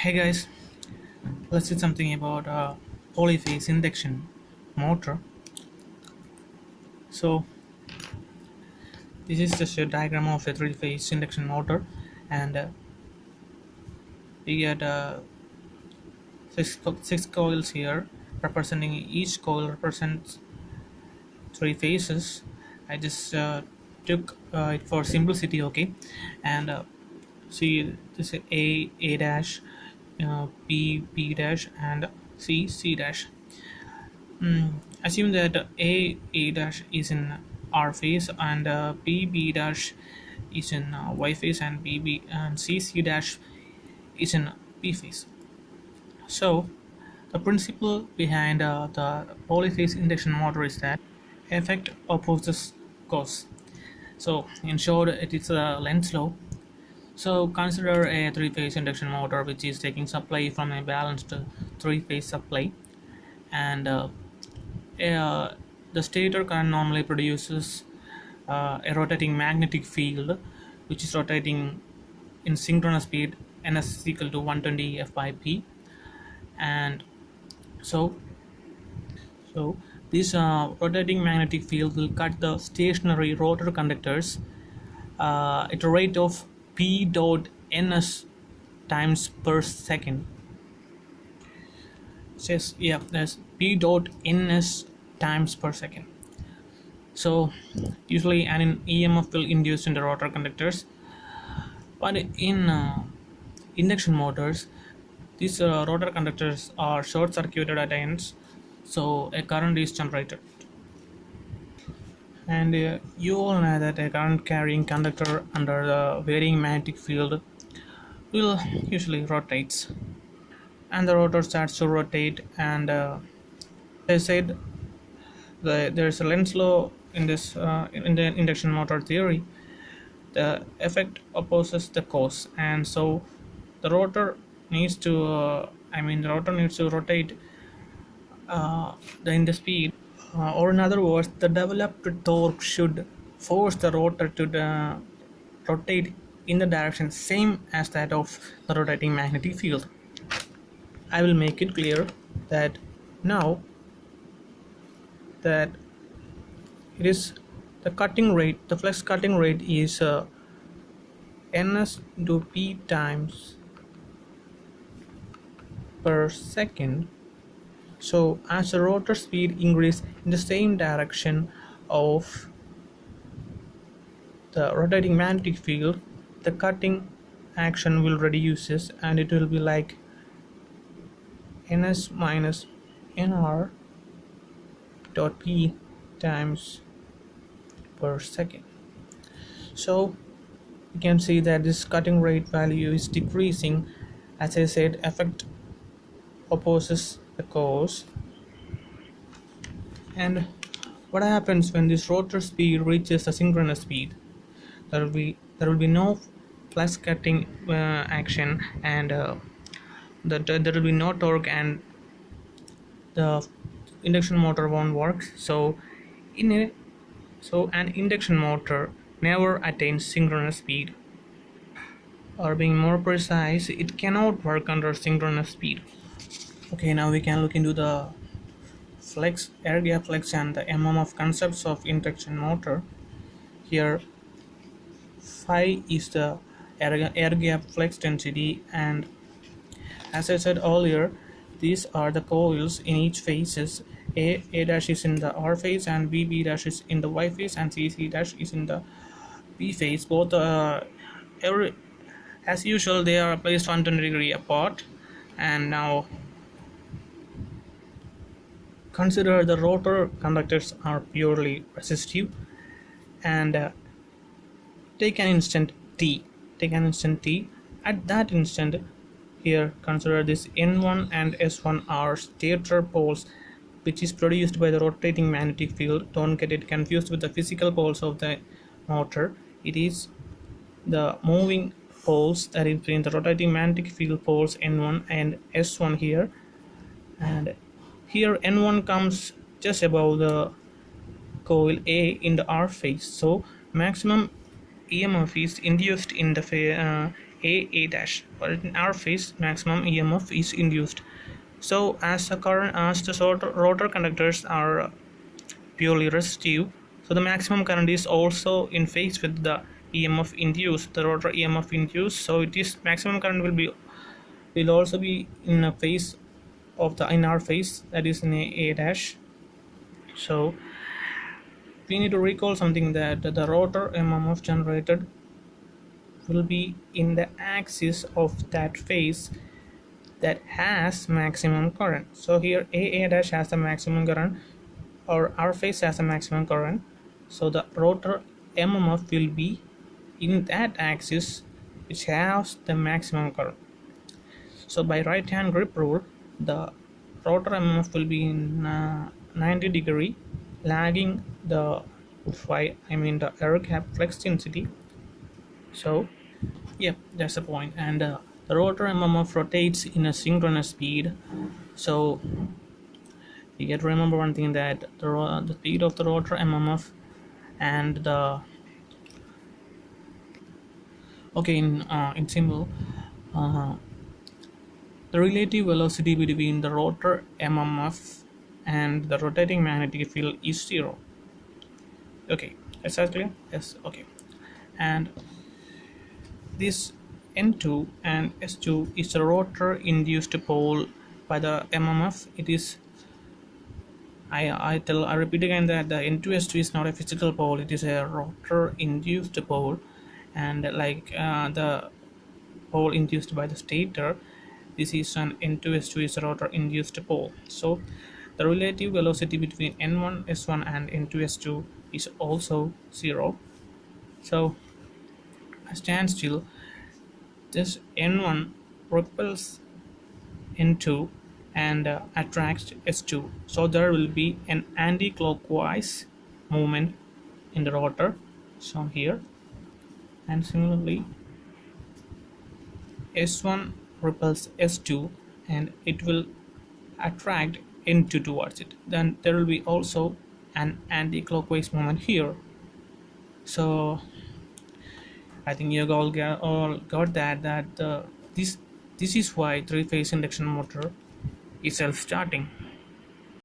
Hey guys, let's do something about polyphase induction motor. So this is just a diagram of a three-phase induction motor, and we get six coils here, representing each coil represents three phases. I just took it for simplicity, okay, and see this is A dash, B dash, and C dash. Assume that A dash is in R phase and B dash is in Y phase and B and C dash is in P phase. So the principle behind the polyphase induction motor is that effect opposes cause. So in short, it is a Lenz's law. So consider a three-phase induction motor which is taking supply from a balanced three-phase supply, and the stator current normally produces a rotating magnetic field which is rotating in synchronous speed. Ns is equal to 120 f by p, and so this rotating magnetic field will cut the stationary rotor conductors at a rate of p dot ns times per second. Says yeah, that's p dot ns times per second. So usually an EMF will induce in the rotor conductors, but in induction motors these rotor conductors are short circuited at ends, so a current is generated, and you all know that a current carrying conductor under the varying magnetic field will usually rotates, and the rotor starts to rotate, and I said there's a Lenz's law in this in the induction motor theory. The effect opposes the cause, and so the rotor needs to the rotor needs to rotate in the speed, or in other words, the developed torque should force the rotor to rotate in the direction same as that of the rotating magnetic field. I will make it clear that now that it is the cutting rate, the flux cutting rate is ns into p times per second. So as the rotor speed increases in the same direction of the rotating magnetic field, the cutting action will reduces, and it will be like ns minus nr dot p times per second. So you can see that this cutting rate value is decreasing. As I said, effect opposes the cause. And what happens when this rotor speed reaches the synchronous speed? There will be no flux cutting action, and there will be no torque, and the induction motor won't work. So an induction motor never attains synchronous speed, or being more precise, it cannot work under synchronous speed. Okay, now we can look into the flex, air gap flex, and the of concepts of induction motor. Here phi is the air gap flux density, and as I said earlier, these are the coils in each phases. A dash is in the R phase, and B dash is in the Y phase, and C dash is in the P phase. Both as usual, they are placed 120 degree apart. And now consider the rotor conductors are purely resistive, and take an instant t. At that instant, here consider this N1 and S1 are stator poles which is produced by the rotating magnetic field. Don't get it confused with the physical poles of the motor. It is the moving poles that is between the rotating magnetic field poles N1 and S1 here, and here N1 comes just above the coil A in the R phase. So maximum EMF is induced in A dash, but in our case maximum EMF is induced. So as the rotor conductors are purely resistive, so the maximum current is also in phase with the EMF induced, the rotor EMF induced. So it is maximum current will also be in a phase of the in our phase, that is in A dash. So we need to recall something, that the rotor MMF generated will be in the axis of that phase that has maximum current. So here A dash has the maximum current, or our phase has a maximum current. So the rotor MMF will be in that axis which has the maximum current. So by right hand grip rule, the rotor MMF will be in 90-degree, lagging the the air gap flux density. So yeah, that's the point. And the rotor MMF rotates in a synchronous speed. So you get to remember one thing, that the speed of the rotor MMF and the okay in simple, uh, the relative velocity between the rotor MMF and the rotating magnetic field is zero. Okay, is that clear? Yes. Okay. And this N2 and S2 is the rotor induced pole by the MMF. It is I repeat again that the N2S2 is not a physical pole, it is a rotor induced pole, and like the pole induced by the stator, this is an N2S2 is a rotor induced pole. So the relative velocity between N1S1 and N2S2 is also zero. So a standstill, this N1 repels N2 and attracts S2. So there will be an anti-clockwise movement in the rotor, so here, and similarly S1 repels S2 and it will attract N2 towards it. Then there will be also an anti-clockwise movement here. So I think you all got that this is why three-phase induction motor is self-starting.